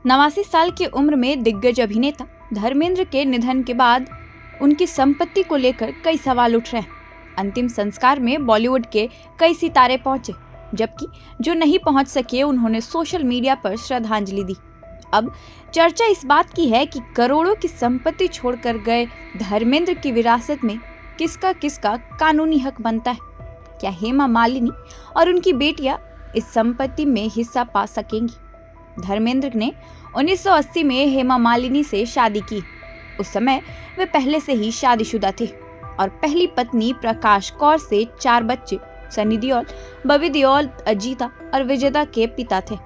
89 साल की उम्र में दिग्गज अभिनेता धर्मेंद्र के निधन के बाद उनकी संपत्ति को लेकर कई सवाल उठ रहे हैं। अंतिम संस्कार में बॉलीवुड के कई सितारे पहुंचे, जबकि जो नहीं पहुंच सके उन्होंने सोशल मीडिया पर श्रद्धांजलि दी। अब चर्चा इस बात की है कि करोड़ों की संपत्ति छोड़कर गए धर्मेंद्र की विरासत में किसका किसका कानूनी हक बनता है। क्या हेमा मालिनी और उनकी बेटियां इस संपत्ति में हिस्सा पा सकेंगी? धर्मेंद्र ने 1980 में हेमा मालिनी से शादी की। उस समय वे पहले से ही शादीशुदा थे और पहली पत्नी प्रकाश कौर से 4 बच्चे सनी देओल, बॉबी देओल, अजीता और विजेता के पिता थे।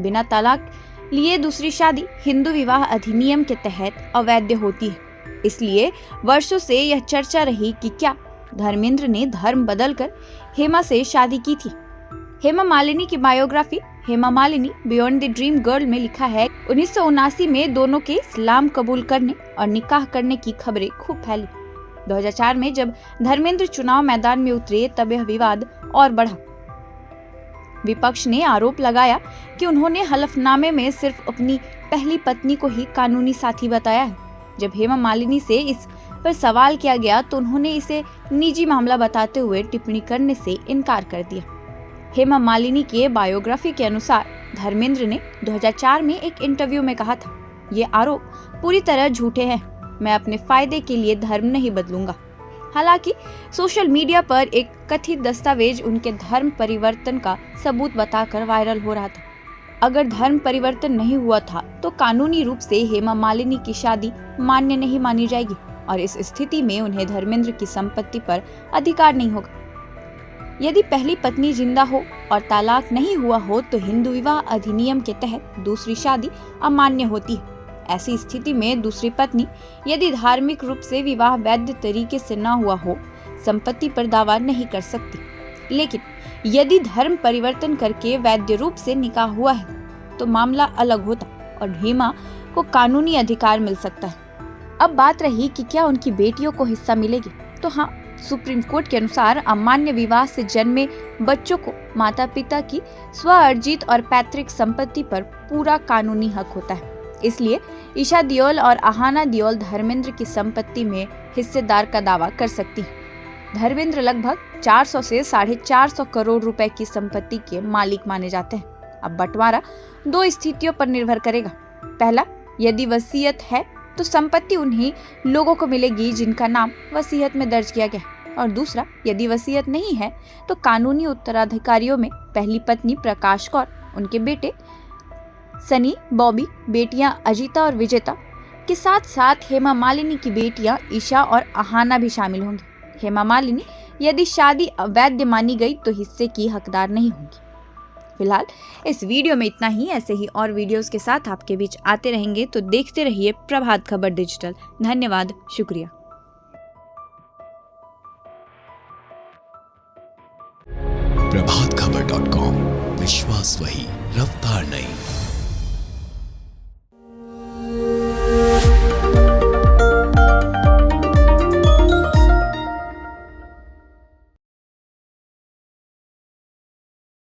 बिना तलाक लिए दूसरी शादी हिंदू विवाह अधिनियम के तहत अवैध होती है। इसलिए वर्षों से यह चर्चा रही कि क्या धर्मेंद्र ने धर्म बदलकर हेमा से शादी की थी। हेमा मालिनी की biography Hema Malini beyond the dream girl में लिखा है, 1979 में दोनों के इस्लाम कबूल करने और निकाह करने की खबरें खूब फैली। 2004 में जब धर्मेंद्र चुनाव मैदान में उतरे तब यह विवाद और बढ़ा। विपक्ष ने आरोप लगाया कि उन्होंने हलफनामे में सिर्फ अपनी पहली पत्नी को ही कानूनी साथी बताया है। जब हेमा मालिनी से इस पर सवाल किया गया तो उन्होंने इसे निजी मामला बताते हुए टिप्पणी करने से इनकार कर दिया। हेमा मालिनी के बायोग्राफी के अनुसार धर्मेंद्र ने 2004 में एक इंटरव्यू में कहा था, ये आरोप पूरी तरह झूठे हैं, मैं अपने फायदे के लिए धर्म नहीं बदलूंगा। हालांकि सोशल मीडिया पर एक कथित दस्तावेज उनके धर्म परिवर्तन का सबूत बताकर वायरल हो रहा था। अगर धर्म परिवर्तन नहीं हुआ था तो कानूनी रूप से हेमा मालिनी की शादी मान्य नहीं मानी जाएगी और इस स्थिति में उन्हें धर्मेंद्र की संपत्ति पर अधिकार नहीं होगा। यदि पहली पत्नी जिंदा हो और तलाक नहीं हुआ हो तो हिंदू विवाह अधिनियम के तहत दूसरी शादी अमान्य होती है। ऐसी स्थिति में दूसरी पत्नी यदि धार्मिक रूप से विवाह वैध तरीके से न हुआ हो, संपत्ति पर दावा नहीं कर सकती। लेकिन यदि धर्म परिवर्तन करके वैध रूप से निकाह हुआ है तो मामला अलग होता और हेमा को कानूनी अधिकार मिल सकता है। अब बात रही कि क्या उनकी बेटियों को हिस्सा मिलेगी, तो हाँ, सुप्रीम कोर्ट के अनुसार अमान्य विवाह से जन्मे बच्चों को माता पिता की स्वअर्जित और पैतृक संपत्ति पर पूरा कानूनी हक होता है। इसलिए ईशा देओल और अहाना देओल धर्मेंद्र की संपत्ति में हिस्सेदार का दावा कर सकती हैं। धर्मेंद्र लगभग 400 से 450 करोड़ रुपए की संपत्ति के मालिक माने जाते हैं। अब बंटवारा 2 स्थितियों पर निर्भर करेगा। पहला, यदि वसीयत है तो संपत्ति उन्हीं लोगों को मिलेगी जिनका नाम वसीयत में दर्ज किया गया, और दूसरा, यदि वसीयत नहीं है तो कानूनी उत्तराधिकारियों में पहली पत्नी प्रकाश कौर, उनके बेटे सनी, बॉबी, बेटियां अजीता और विजेता के साथ साथ हेमा मालिनी की बेटियां ईशा और अहाना भी शामिल होंगी। हेमा मालिनी यदि शादी अवैध मानी गई तो हिस्से की हकदार नहीं होंगी। फिलहाल इस वीडियो में इतना ही। ऐसे ही और वीडियोस के साथ आपके बीच आते रहेंगे, तो देखते रहिए प्रभात खबर डिजिटल। धन्यवाद, शुक्रिया। प्रभातखबर.com, विश्वास वही, रफ्तार नहीं।